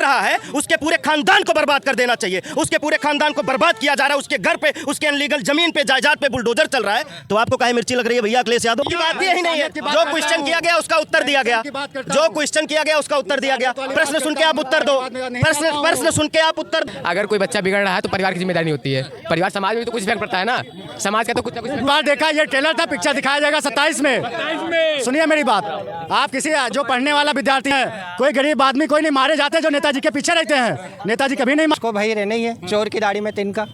रहा है उसके पूरे खानदान को बर्बाद कर देना चाहिए। उसके पूरे खानदान को बर्बाद किया जा रहा है, उसके घर पे, उसके अनलीगल जमीन पे, जायदाद पे बुलडोजर चल रहा है, तो आपको काहे मिर्ची लग रही है भैया अखिलेश यादव? की बात ही नहीं है। जो क्वेश्चन किया गया उसका उत्तर दिया गया, जो क्वेश्चन किया गया उसका उत्तर दिया गया। प्रश्न सुन के आप उत्तर दो, प्रश्न सुन के आप उत्तर। अगर कोई बच्चा बिगड़ रहा है तो परिवार की जिम्मेदारी होती है, परिवार समाज में तो कुछ इफेक्ट पड़ता है ना, समाज का तो कुछ ना कुछ। बार देखा, ये ट्रेलर था, पिक्चर दिखाया जाएगा 27 में। सुनिए मेरी बात, आप किसी जो पढ़ने वाला विद्यार्थी है, कोई गरीब आदमी कोई नहीं मारे जाते जो नेताजी के पीछे रहते हैं। नेताजी कभी नहीं को भाई रहना ही है, चोर की दाढ़ी में तिनका,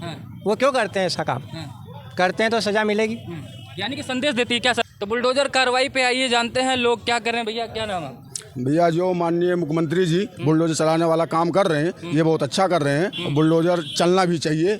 वो क्यों करते हैं ऐसा काम? करते हैं तो सजा मिलेगी। यानी कि संदेश देती है क्या सर? तो बुलडोजर कार्रवाई पे आइए, जानते हैं लोग क्या कर रहे हैं। भैया क्या नाम है? भैया जो माननीय मुख्यमंत्री जी बुलडोजर चलाने वाला काम कर रहे हैं, ये बहुत अच्छा कर रहे हैं। बुलडोजर चलना भी चाहिए।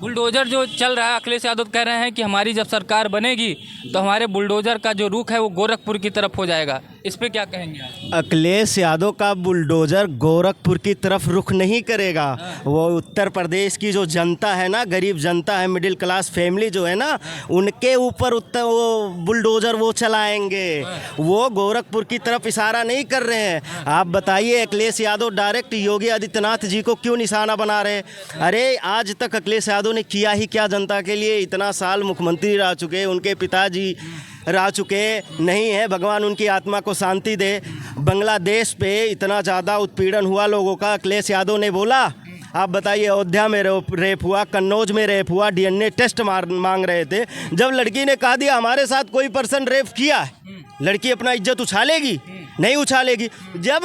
बुलडोजर जो चल रहा है, अखिलेश यादव कह रहे हैं कि हमारी जब सरकार बनेगी तो हमारे बुलडोजर का जो रुख है वो गोरखपुर की तरफ हो जाएगा। इस पे क्या कहेंगे आप? अखिलेश यादव का बुलडोजर गोरखपुर की तरफ रुख नहीं करेगा। वो उत्तर प्रदेश की जो जनता है ना, गरीब जनता है, मिडिल क्लास फैमिली जो है ना, उनके ऊपर वो बुलडोजर वो चलाएंगे। वो गोरखपुर की तरफ इशारा नहीं कर रहे हैं। आप बताइए अखिलेश यादव डायरेक्ट योगी आदित्यनाथ जी को क्यों निशाना बना रहे? अरे आज तक अखिलेश यादव ने किया ही क्या जनता के लिए? इतना साल मुख्यमंत्री रह चुके, उनके पिताजी रह चुके नहीं है, भगवान उनकी आत्मा को शांति दे। बांग्लादेश पे इतना ज़्यादा उत्पीड़न हुआ लोगों का, अखिलेश यादव ने बोला? आप बताइए, अयोध्या में रेप हुआ, कन्नौज में रेप हुआ, डीएनए टेस्ट मांग रहे थे। जब लड़की ने कहा दिया हमारे साथ कोई पर्सन रेप किया है, लड़की अपना इज्जत उछालेगी? नहीं उछालेगी। जब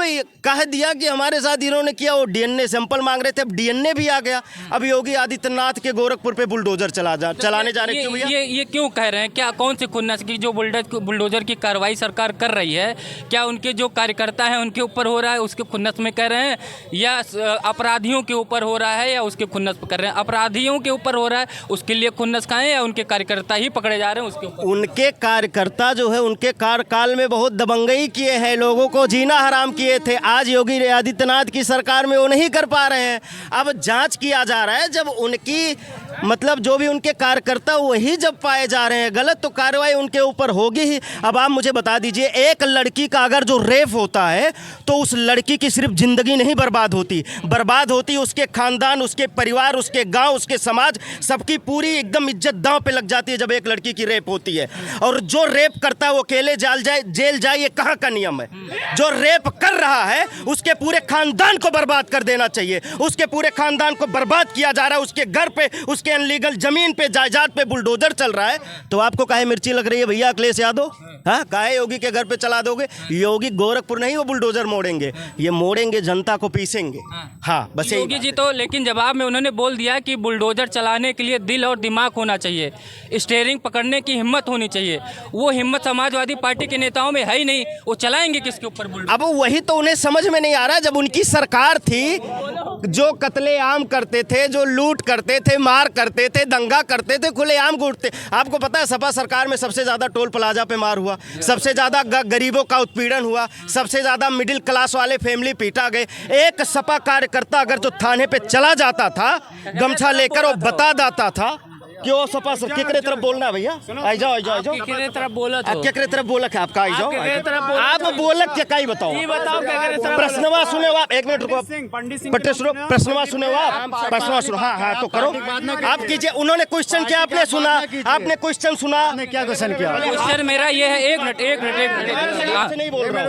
कह दिया कि हमारे साथ इन्होंने किया, वो डीएनए सैंपल मांग रहे थे, अब डीएनए भी आ गया। अब योगी आदित्यनाथ के गोरखपुर पे बुलडोजर चलाने जा रहे क्यों भैया? ये क्यों कह रहे हैं? क्या कौन सी खुन्नस की जो बुलडोजर की कार्रवाई सरकार कर रही है, क्या उनके जो कार्यकर्ता हैं उनके ऊपर हो रहा है, उसके खुन्नस में कह रहे हैं, या अपराधियों के ऊपर हो रहा है, या उसके खुन्नस पर कर रहे हैं? अपराधियों के ऊपर हो रहा है, उसके लिए खुन्नस खाएं, या उनके कार्यकर्ता ही पकड़े जा रहे हैं उसके ऊपर? उनके कार्यकर्ता जो है, उनके कार्यकाल में बहुत दबंगई किए हैं, लोगों को जीना हराम किए थे। आज योगी आदित्यनाथ की सरकार में वो नहीं कर पा रहे हैं। अब जांच किया जा रहा है, जब उनकी मतलब जो भी उनके कार्यकर्ता वही जब पाए जा रहे हैं गलत, तो कार्रवाई उनके ऊपर होगी ही। अब आप मुझे बता दीजिए, एक लड़की का अगर जो रेप होता है तो उस लड़की की सिर्फ जिंदगी नहीं बर्बाद होती उसके खानदान, उसके परिवार, उसके गांव, उसके समाज, सबकी पूरी एकदम इज्जत दांव पे लग जाती है जब एक लड़की की रेप होती है। और जो रेप करता है वो अकेले जेल जाए, ये कहाँ का नियम है? जो रेप कर रहा है उसके पूरे खानदान को बर्बाद कर देना चाहिए। उसके पूरे खानदान को बर्बाद किया जा रहा है, उसके घर पे, उसके अनलीगल जमीन पे, जायदाद पे बुलडोजर चल रहा है, तो आपको काहे मिर्ची लग रही है भैया अखिलेश यादव? हाँ, काहे योगी के घर पे चला दोगे? योगी गोरखपुर नहीं वो बुलडोजर मोड़ेंगे, ये मोड़ेंगे, जनता को पीसेंगे। हाँ बस योगी जी तो, लेकिन जवाब में उन्होंने बोल दिया कि बुलडोजर चलाने के लिए दिल और दिमाग होना चाहिए, स्टीयरिंग पकड़ने की हिम्मत होनी चाहिए। वो हिम्मत समाजवादी पार्टी के नेताओं में है ही नहीं, वो चलाएंगे किसके ऊपर बुलडोजर? अब वही तो उन्हें समझ में नहीं आ रहा। जब उनकी सरकार थी, जो कत्लेआम करते थे, जो लूट करते थे, मार करते थे, दंगा करते थे, खुलेआम कूटते। आपको पता है सपा सरकार में सबसे ज़्यादा टोल प्लाजा पे मार हुआ, सबसे ज़्यादा गरीबों का उत्पीड़न हुआ, सबसे ज़्यादा मिडिल क्लास वाले फैमिली पीटा गए। एक सपा कार्यकर्ता अगर जो थाने पे चला जाता था गमछा लेकर, वो बता देता था क्यों सपा सर केकरे तरफ बोलना है भैया? आई जाओ केकरे तरफ बोला तो केकरे तरफ बोला क्या आपका? आई जाओ आप बोलक क्या कहीं बताओ। प्रश्नवा सुने हो आप? एक मिनट रुको, पट्टे सुनो, प्रश्नवा सुने हो आप? प्रश्नवा सुनो। हाँ तो करो, आप कीजिए। उन्होंने क्वेश्चन किया, आपने सुना, आपने क्वेश्चन सुना। आपने क्या क्वेश्चन किया? क्वेश्चन मेरा ये है, एक मिनट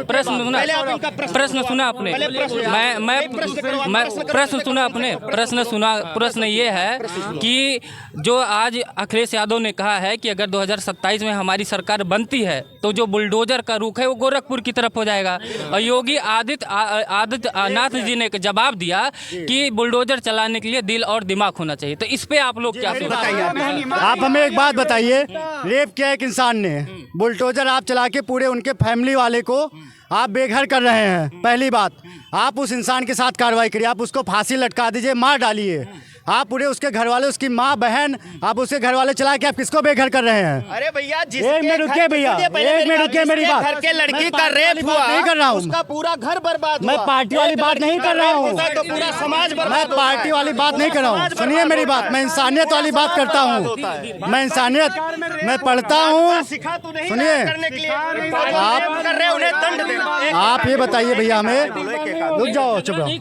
प्रश्न सुना आपने? मैं प्रश्न सुना आपने? प्रश्न ये है कि जो आज अखिलेश यादव ने कहा है कि अगर 2027 में हमारी सरकार बनती है तो जो बुलडोजर का रुख है वो गोरखपुर की तरफ हो जाएगा। और योगी आदित्यनाथ जी ने जवाब दिया कि बुलडोजर चलाने के लिए दिल और दिमाग होना चाहिए। तो इस पे आप लोग क्या सोचते हैं? आप हमें एक बात बताइए, रेप किया एक इंसान ने, बुलडोजर आप चला के पूरे उनके फैमिली वाले को आप बेघर कर रहे हैं। पहली बात, आप उस इंसान के साथ कार्रवाई करिए, आप उसको फांसी लटका दीजिए, मार डालिए। आप पूरे उसके घर वाले, उसकी माँ बहन, आप उसके घर वाले चला के आप किसको बेघर कर रहे हैं? अरे भैया एक मिनट रुकिए भैया, एक मिनट रुकिए मेरी बात। घर के लड़की का रेप हुआ नहीं कर रहा हूँ, उसका पूरा घर बर्बाद मैं हुआ। पार्टी वाली बात नहीं कर रहा हूँ, तो पूरा समाज मैं बर्बाद होता पार्टी है। वाली बात नहीं कर रहा हूँ। सुनिए मेरी बात, मैं इंसानियत वाली बात करता हूँ, मैं इंसानियत, मैं पढ़ता हूँ। सिखा तो नहीं सुनिए, करने के लिए आप कर रहे हैं, उन्हें दंड देना। आप ये बताइए भैया हमें, रुक जाओ, चुप रहो। ये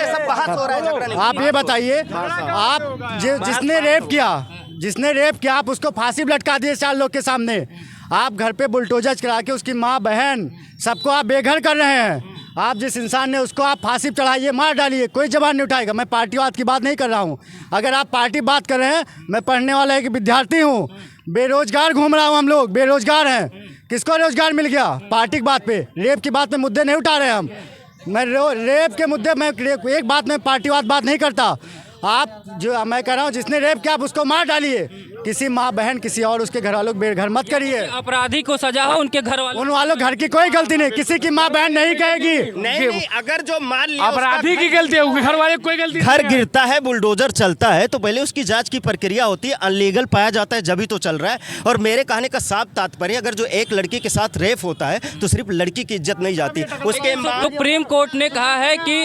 सब बात हो रहा है, झगड़ा नहीं। आप ये बताइए, आप जिसने रेप किया आप उसको फांसी पे लटका दिए 4 लोग के सामने। आप घर पे बुलडोजर चला के उसकी माँ बहन सबको आप बेघर कर रहे हैं। आप जिस इंसान ने उसको आप फांसी पे चढ़ाइए, मार डालिए, कोई जवाब नहीं उठाएगा। मैं पार्टीवाद की बात नहीं कर रहा हूँ। अगर आप पार्टी बात कर रहे हैं, मैं पढ़ने वाला एक विद्यार्थी हूँ, बेरोजगार घूम रहा हूँ, हम लोग बेरोजगार हैं। किसको रोजगार मिल गया? पार्टी की बात पे, रेप की बात पे मुद्दे नहीं उठा रहे हम। मैं रेप के मुद्दे में एक बात में पार्टीवाद बात नहीं करता। आप जो मैं कह रहा हूँ, जिसने रेप किया आप उसको मार डालिए, किसी माँ बहन किसी और उसके घर वालों को बेघर मत करिए। अपराधी को सजा हो, उनके घर वालों उन वालों घर की कोई गलती नहीं, किसी की माँ बहन नहीं कहेगी। नहीं, अगर जो मान लिया अपराधी की गलती है, घर वाले की कोई गलती नहीं घर है। गिरता है, बुलडोजर चलता है, तो पहले उसकी जांच की प्रक्रिया होती है। अनलीगल पाया जाता है जब ही तो चल रहा है। और मेरे कहने का साफ तात्पर्य, अगर जो एक लड़की के साथ रेप होता है तो सिर्फ लड़की की इज्जत नहीं जाती, उसके सुप्रीम कोर्ट ने कहा है कि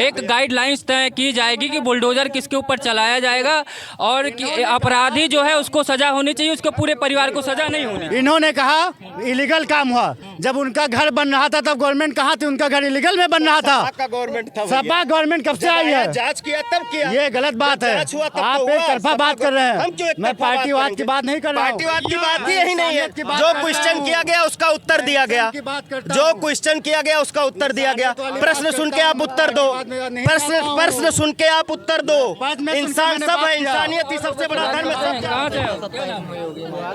एक गाइडलाइंस तय की जाएगी कि बुलडोजर किसके ऊपर चलाया जाएगा, और कि अपराधी जो है उसको सजा होनी चाहिए, उसके पूरे परिवार को सजा नहीं होनी। इन्होंने कहा इलीगल काम हुआ, जब उनका घर बन रहा था तब गवर्नमेंट कहाँ थी? उनका घर इलीगल में बन रहा था। गवर्नमेंट था, सपा गवर्नमेंट कब से आई है? जांच किया तब किया। ये गलत बात है, आप एक तरफा बात कर रहे हैं। मैं पार्टीवाद की बात नहीं कर रहा हूँ। पार्टीवाद की बात ही यही नहीं है। जो क्वेश्चन किया गया उसका उत्तर दिया गया, जो क्वेश्चन किया गया उसका उत्तर दिया गया। प्रश्न सुन के आप उत्तर दो, प्रश्न सुन के आप उत्तर दो। इंसान सब है, इंसानियत ही सबसे बड़ा धर्म है। कहाँ से हो?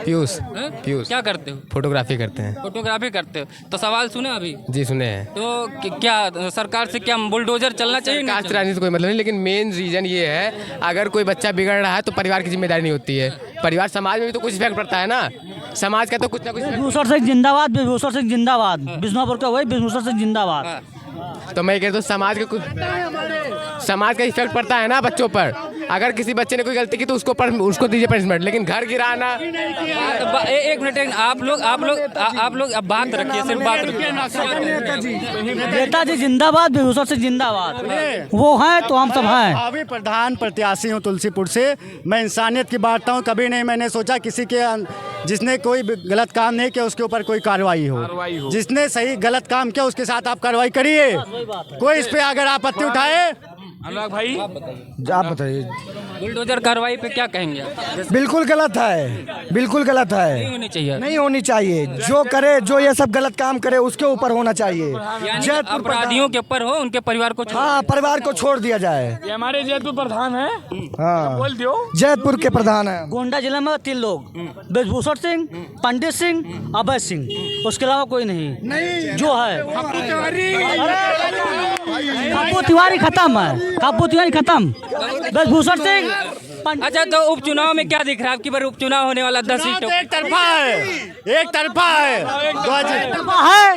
पीयूष पीयूष क्या करते हो? फोटोग्राफी करते हैं। फोटोग्राफी करते हो, तो सवाल सुने अभी। जी सुने हैं। तो क्या सरकार से क्या बुलडोजर चलना चाहिए? नहीं कास्ट राजनीति से कोई मतलब नहीं, लेकिन मेन रीजन ये है, अगर कोई बच्चा बिगड़ रहा है तो परिवार की जिम्मेदारी नहीं होती है। परिवार समाज में भी तो कुछ इफेक्ट पड़ता है ना, समाज का तो कुछ ना कुछ। बिभूषण सिंह जिंदाबाद, बिभूषण सिंह जिंदाबाद, बिजनौर का वही बिभूषण सिंह जिंदाबाद। तो मैं कहता हूँ समाज का इफेक्ट पड़ता है ना बच्चों पर। अगर किसी बच्चे ने कोई गलती की तो उसको दीजिए पनिशमेंट, लेकिन घर गिराना। एक मिनट, आप लोग अब बात रखिए, सिर्फ बात रखिए। नेताजी जिंदाबाद, बिभूषण सिंह जिंदाबाद। वो हैं तो हम सब हैं। अभी प्रधान प्रत्याशी हूँ तुलसीपुर से। मैं इंसानियत की बांटता हूँ। कभी नहीं मैंने सोचा किसी के जिसने कोई गलत काम नहीं किया उसके ऊपर कोई कार्रवाई हो। जिसने सही गलत काम किया उसके साथ आप कार्रवाई करिए। कोई इस पे अगर आपत्ति उठाए। अनुराग भाई आप बताइए। बुलडोजर कार्रवाई पे क्या कहेंगे आप? बिल्कुल गलत है, बिल्कुल गलत नहीं है, होनी चाहिए। नहीं होनी चाहिए। जो करे, जो ये सब गलत काम करे उसके ऊपर होना चाहिए। यानी जैतपुर अपराधियों के ऊपर हो, उनके परिवार को छोड़। हाँ, परिवार को छोड़ दिया जाए। ये हमारे जैतपुर प्रधान है, हाँ, बोल दियो। जैतपुर के प्रधान है। गोंडा जिले में 3 लोग, बिभूषण सिंह, पंडित सिंह, अभय सिंह, उसके अलावा कोई नहीं जो है। काबू तिवारी खत्म है, काबू तिवारी खत्म। बिभूषण सिंह। अच्छा, तो उपचुनाव में क्या दिख रहा है? आपकी बार उपचुनाव होने वाला 10 सीटों। एक तरफा है, एक तरफा है,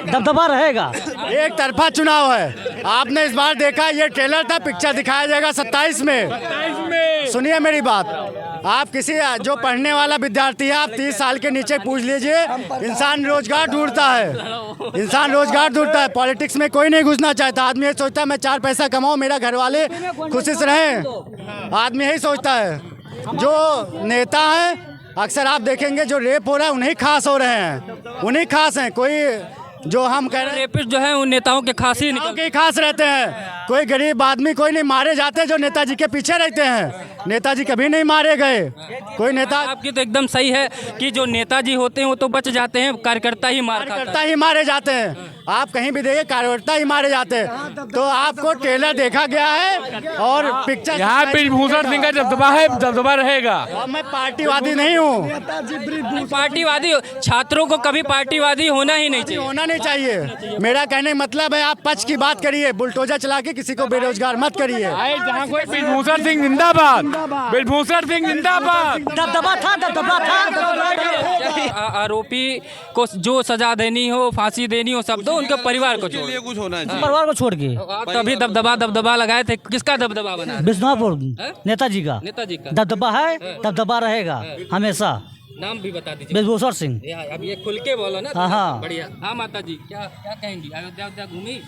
दबदबा रहेगा। एक तरफा चुनाव है। आपने इस बार देखा, ये ट्रेलर था, पिक्चर दिखाया जाएगा 27 में। सुनिए मेरी बात, आप किसी जो पढ़ने वाला विद्यार्थी है, आप 30 साल के नीचे पूछ लीजिए, इंसान रोजगार ढूंढता है, इंसान रोजगार ढूंढता है। पॉलिटिक्स में कोई नहीं घुसना चाहता। आदमी ये सोचता है मैं 4 पैसा कमाऊं, मेरा घर वाले खुशी से रहें। आदमी यही सोचता है। जो नेता हैं अक्सर आप देखेंगे जो रेप हो रहा है उन्हीं खास हो रहे हैं, उन्हीं खास हैं। कोई जो हम कह रहे हैं रेपिस्ट जो है उन नेताओं के खासी के खास रहते हैं। कोई गरीब आदमी कोई नहीं मारे जाते जो नेताजी के पीछे रहते हैं। नेताजी कभी नहीं मारे गए। कोई नेता आपकी तो एकदम सही है कि जो नेताजी होते हैं वो तो बच जाते हैं, कार्यकर्ता ही मार खाता है। कार्यकर्ता ही मारे जाते हैं। आप कहीं भी देखिए कार्यकर्ता ही मारे जाते हैं। तो आपको ट्रेलर देखा गया है और पिक्चर यहाँ पे भूषण सिंह का दबदबा है, दबदबा रहेगा। और मैं पार्टीवादी नहीं हूँ। पार्टीवादी छात्रों को कभी पार्टीवादी होना ही नहीं चाहिए। होना नहीं चाहिए। मेरा कहने का मतलब है आप पक्ष की बात करिए, बुलडोजर चला के किसी को बेरोजगार मत करिए। जहाँ कोई भूषण सिंह जिंदाबाद, भूषण सिंह जिंदाबाद। दबदबा था, दबदबा था। आरोपी को जो सजा देनी हो, फांसी देनी हो, सब दो, उनके परिवार को छोड़ कुछ होना चाहिए। परिवार को छोड़ के आप तभी दबदबा लगाए थे, किसका दबदबा बना है? बिश्नौपुर नेताजी का नेताजी का दबदबा है, दबदबा रहेगा हमेशा। नाम भी बता दीजिए। ब्रजभूषण सिंह। अब ये खुल के बोलो ना। हाँ। बढ़िया। हाँ माता जी, क्या क्या कहेंगी? अयोध्या घूमी,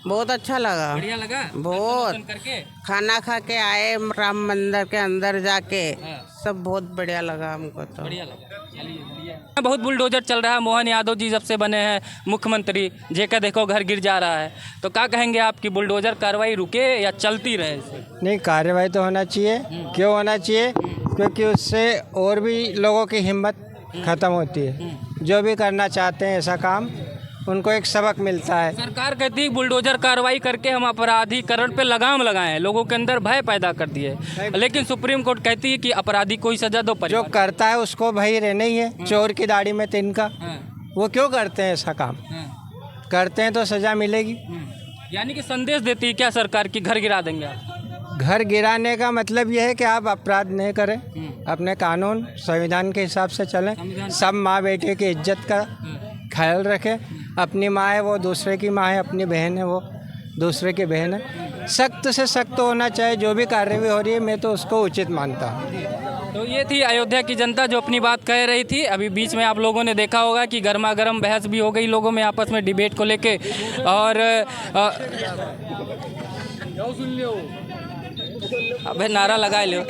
बहुत अच्छा लगा, बढ़िया लगा बहुत। दर्शन करके खाना खा के आए राम मंदिर के अंदर जाके, हाँ। सब बहुत बढ़िया लगा हमको तो। बढ़िया लगा, चलिए बढ़िया। बहुत बुलडोजर चल रहा है। मोहन यादव जी जब से बने हैं मुख्यमंत्री, जेका देखो घर गिर जा रहा है, तो क्या कहेंगे आपकी बुलडोजर कार्रवाई रुके या चलती रहे? नहीं, कार्रवाई तो होना चाहिए। क्यों होना चाहिए? क्योंकि उससे और भी लोगों की हिम्मत ख़त्म होती है। जो भी करना चाहते हैं ऐसा काम, उनको एक सबक मिलता है। सरकार कहती है बुलडोजर कार्रवाई करके हम अपराधीकरण पे लगाम लगाए हैं, लोगों के अंदर भय पैदा कर दिए, लेकिन सुप्रीम कोर्ट कहती है कि अपराधी को ही सजा दो। जो करता है उसको भाई रहना ही है। चोर की दाढ़ी में तिनका, वो क्यों करते हैं ऐसा काम? करते हैं तो सजा मिलेगी। यानी कि संदेश देती है क्या सरकार की घर गिरा देंगे आप? घर गिराने का मतलब यह है कि आप अपराध नहीं करें, अपने कानून संविधान के हिसाब से चलें, सब माँ बेटे की इज्जत का ख्याल रखें। अपनी माँ है वो दूसरे की माँ है, अपनी बहन है वो दूसरे की बहन है। सख्त से सख्त होना चाहिए। जो भी कार्रवाई हो रही है मैं तो उसको उचित मानता हूँ। तो ये थी अयोध्या की जनता जो अपनी बात कह रही थी। अभी बीच में आप लोगों ने देखा होगा कि गर्मा गर्म बहस भी हो गई लोगों में आपस में डिबेट को लेके। और अबे नारा लगा लो।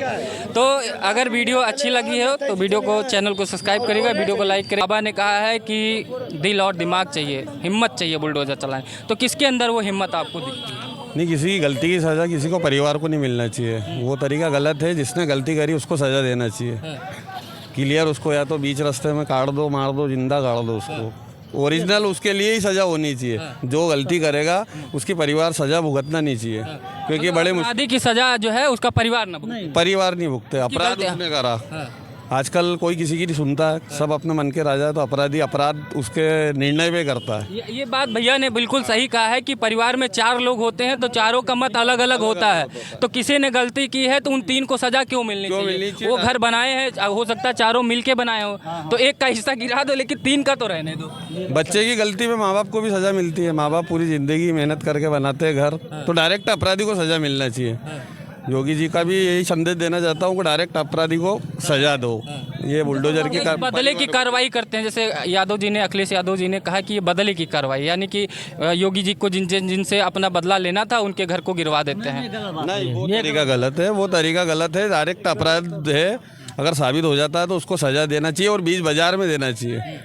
तो अगर वीडियो अच्छी लगी हो तो वीडियो को, चैनल को सब्सक्राइब करिएगा, वीडियो को लाइक करिएगा। बाबा ने कहा है कि दिल और दिमाग चाहिए, हिम्मत चाहिए बुलडोजर चलाने। तो किसके अंदर वो हिम्मत आपको दिखती है? नहीं, किसी की गलती की सज़ा किसी को परिवार को नहीं मिलना चाहिए। वो तरीका गलत है। जिसने गलती करी उसको सज़ा देना चाहिए क्लियर। उसको या तो बीच रास्ते में काट दो, मार दो, जिंदा काट दो उसको। ओरिजिनल उसके लिए ही सज़ा होनी चाहिए। जो गलती करेगा उसकी परिवार सज़ा भुगतना नहीं चाहिए, क्योंकि बड़े अपराधी की सजा जो है उसका परिवार न भुगते। परिवार नहीं भुगते। अपराध उसने करा। आजकल कोई किसी की नहीं सुनता है, सब अपने मन के राजा है। तो अपराधी अपराध उसके निर्णय पे करता है। ये बात भैया ने बिल्कुल सही कहा है कि परिवार में 4 लोग होते हैं तो चारों का मत अलग अलग होता है। तो किसी ने गलती की है तो उन 3 को सजा क्यों मिलनी चाहिए? वो घर बनाए हैं, हो सकता है चारों मिल के बनाए हो, तो एक का हिस्सा गिरा दो, लेकिन 3 का तो रहने दो। बच्चे की गलती में माँ बाप को भी सजा मिलती है। माँ बाप पूरी जिंदगी मेहनत करके बनाते हैं घर, तो डायरेक्ट अपराधी को सजा मिलना चाहिए। योगी जी का भी यही संदेश देना चाहता हूँ कि डायरेक्ट अपराधी को सजा दो। ये बुलडोजर की बदले की कार्रवाई करते हैं, जैसे यादव जी ने, अखिलेश यादव जी ने कहा कि ये बदले की कार्रवाई, यानी कि योगी जी को जिनसे अपना बदला लेना था उनके घर को गिरवा देते हैं। नहीं, वो तरीका गलत है। वो तरीका गलत है। डायरेक्ट अपराध है। अगर साबित हो जाता है तो उसको सजा देना चाहिए और बीच बाजार में देना चाहिए।